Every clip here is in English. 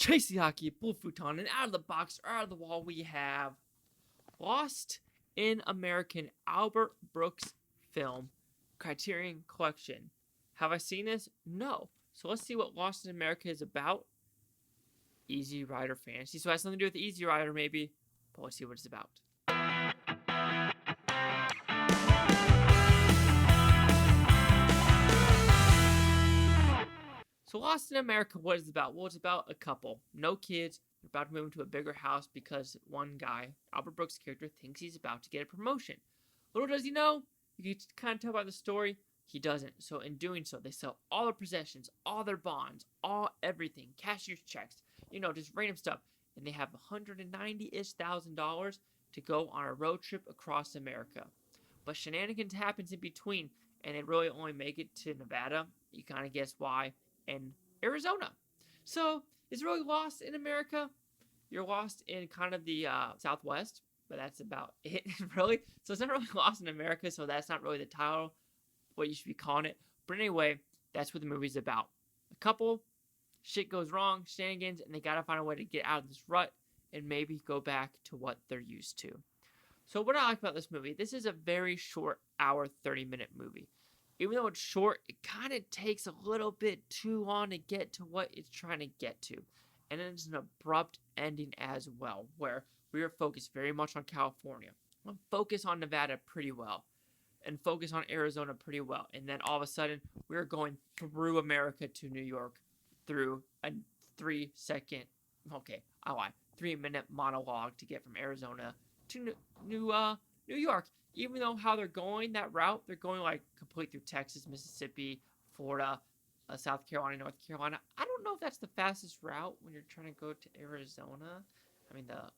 Tracy Hockey, Blue Futon, and out of the box or out of the wall, we have Lost in American Albert Brooks film, Criterion Collection. Have I seen this? No. So let's see what Lost in America is about. Easy Rider fantasy. So it has something to do with Easy Rider, maybe. But let's see what it's about. So Lost in America, what is it about? Well, it's about a couple. No kids. They're about to move into a bigger house because one guy, Albert Brooks' character, thinks he's about to get a promotion. Little does he know, you can kind of tell by the story, he doesn't. So in doing so, they sell all their possessions, all their bonds, all everything, cashier's checks, just random stuff. And they have $190,000 to go on a road trip across America. But shenanigans happens in between, and they really only make it to Nevada. You kind of guess why. And Arizona. So it's really Lost in America. You're lost in kind of the Southwest, but that's about it, really. So it's not really Lost in America, so that's not really the title, what you should be calling it. But anyway, that's what the movie's about. A couple, shit goes wrong, shenanigans, and they gotta find a way to get out of this rut and maybe go back to what they're used to. So what I like about this movie, this is a very short hour, 30-minute movie. Even though it's short, it kind of takes a little bit too long to get to what it's trying to get to. And then it's an abrupt ending as well, where we are focused very much on California. We'll focus on Nevada pretty well, and focus on Arizona pretty well. And then all of a sudden, we're going through America to New York through a 3-second, 3-minute monologue to get from Arizona to New York. Even though how they're going that route, they're going like complete through Texas, Mississippi, Florida, South Carolina, North Carolina. I don't know if that's the fastest route when you're trying to go to Arizona. I mean, the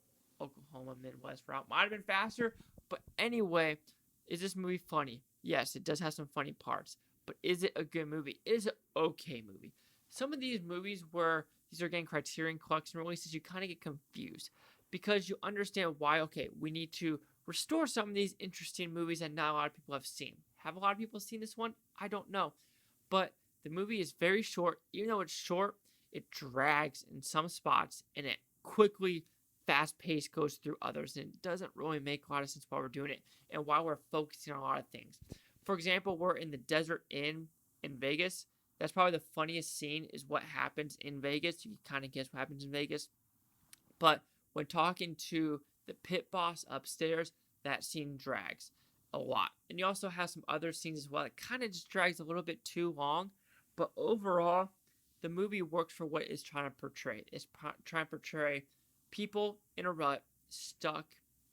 Oklahoma Midwest route might have been faster. But anyway, is this movie funny? Yes, it does have some funny parts. But is it a good movie? It is an okay movie. Some of these movies where these are getting Criterion Collection releases, you kind of get confused. Because you understand why, okay, we need to restore some of these interesting movies that not a lot of people have seen. Have a lot of people seen this one? I don't know. But the movie is very short. Even though it's short, it drags in some spots, and it quickly, fast-paced goes through others, and it doesn't really make a lot of sense while we're doing it and while we're focusing on a lot of things. For example, we're in the Desert Inn in Vegas. That's probably the funniest scene is what happens in Vegas. You can kind of guess what happens in Vegas. But when talking to the pit boss upstairs, that scene drags a lot. And you also have some other scenes as well. It kind of just drags a little bit too long. But overall, the movie works for what it's trying to portray. It's trying to portray people in a rut, stuck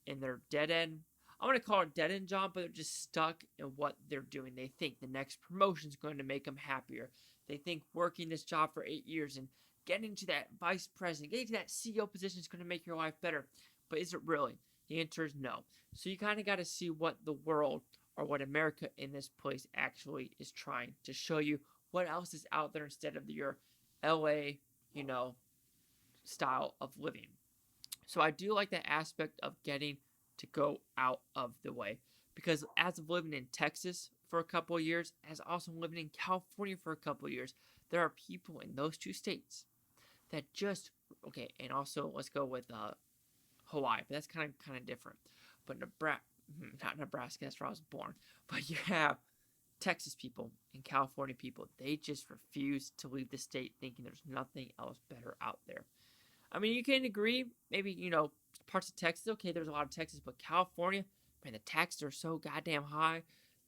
in their dead end. I want to call it dead end job, but they're just stuck in what they're doing. They think the next promotion is going to make them happier. They think working this job for 8 years and getting to that vice president, getting to that CEO position is going to make your life better. But is it really? The answer is no. So you kind of got to see what the world or what America in this place actually is trying to show you. What else is out there instead of your LA, style of living. So I do like that aspect of getting to go out of the way. Because as of living in Texas for a couple of years, as also living in California for a couple of years, there are people in those two states that just, and also let's go with Hawaii, but that's kind of different. But not Nebraska, that's where I was born. But you have Texas people and California people, they just refuse to leave the state thinking there's nothing else better out there. I mean, you can agree, maybe, parts of Texas, okay, there's a lot of Texas, but California, man, the taxes are so goddamn high.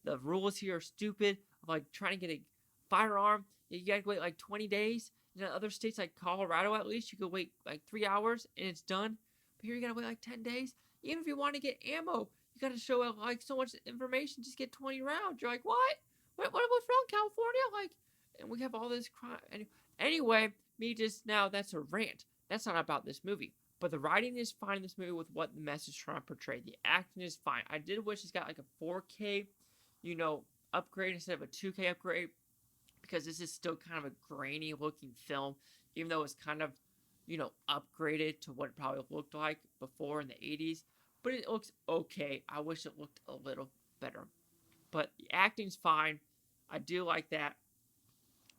The rules here are stupid. Like trying to get a firearm, you gotta wait like 20 days. In other states like Colorado, at least, you could wait like 3 hours and it's done. But here you gotta wait like 10 days. Even if you want to get ammo, you gotta show like so much information, just get 20 rounds. You're like, what? What's wrong, California? And we have all this crime. Anyway, that's a rant. That's not about this movie. But the writing is fine in this movie with what the message is trying to portray. The acting is fine. I did wish it's got like a 4K, upgrade instead of a 2K upgrade. Because this is still kind of a grainy looking film. Even though it's kind of, upgraded to what it probably looked like before in the 80s. But it looks okay. I wish it looked a little better. But the acting's fine. I do like that.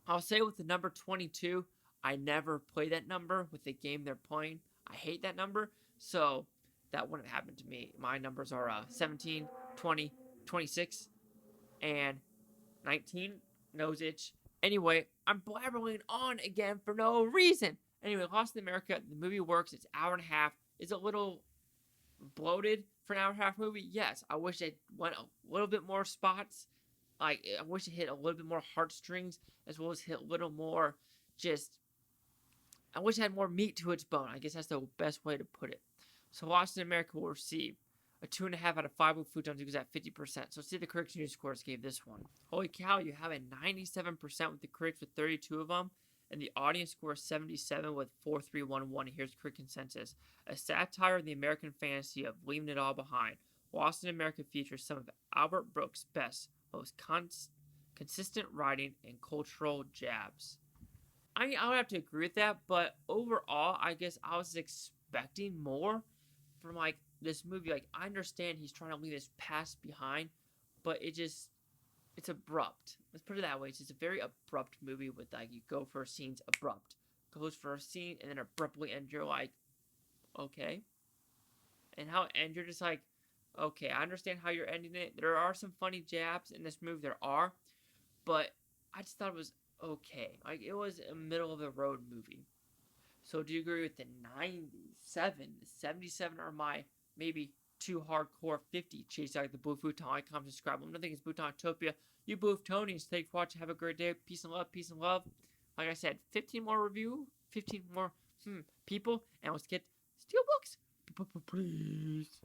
I'll say with the number 22, I never play that number with the game they're playing. I hate that number, so that wouldn't happen to me. My numbers are 17, 20, 26, and 19. Nose itch. Anyway, I'm blabbering on again for no reason. Anyway, Lost in America, the movie works. It's an hour and a half. It's a little bloated for an hour and a half movie. Yes, I wish it went a little bit more spots. I wish it hit a little bit more heartstrings, as well as hit a little more just. I wish it had more meat to its bone. I guess that's the best way to put it. So Lost in America will receive a 2.5 out of 5 with Futon equals at 50%. So see the critics' news scores gave this one. Holy cow, you have a 97% with the critics with 32 of them. And the audience score 77 with 4311. Here's critic consensus. A satire of the American fantasy of leaving it all behind. Lost in America features some of Albert Brooks' best, most consistent writing and cultural jabs. I mean, I would have to agree with that, but overall, I guess I was expecting more from like this movie. Like, I understand he's trying to leave his past behind, but it's abrupt. Let's put it that way. It's just a very abrupt movie with like you go for a scene's abrupt, goes for a scene and then abruptly end. You're like, okay, and how end you're just like, okay, I understand how you're ending it. There are some funny jabs in this movie. There are, but I just thought it was okay. Like, it was a middle of the road movie. So do you agree with the 97? The 77 are my maybe too hardcore 50. Chase out the Blue Futon. Like, comment, subscribe. I'm nothing is Butontopia. You Blue Tonies. Thanks for watching. Have a great day. Peace and love. Peace and love. Like I said, 15 more people, and let's get Steelbooks. Please.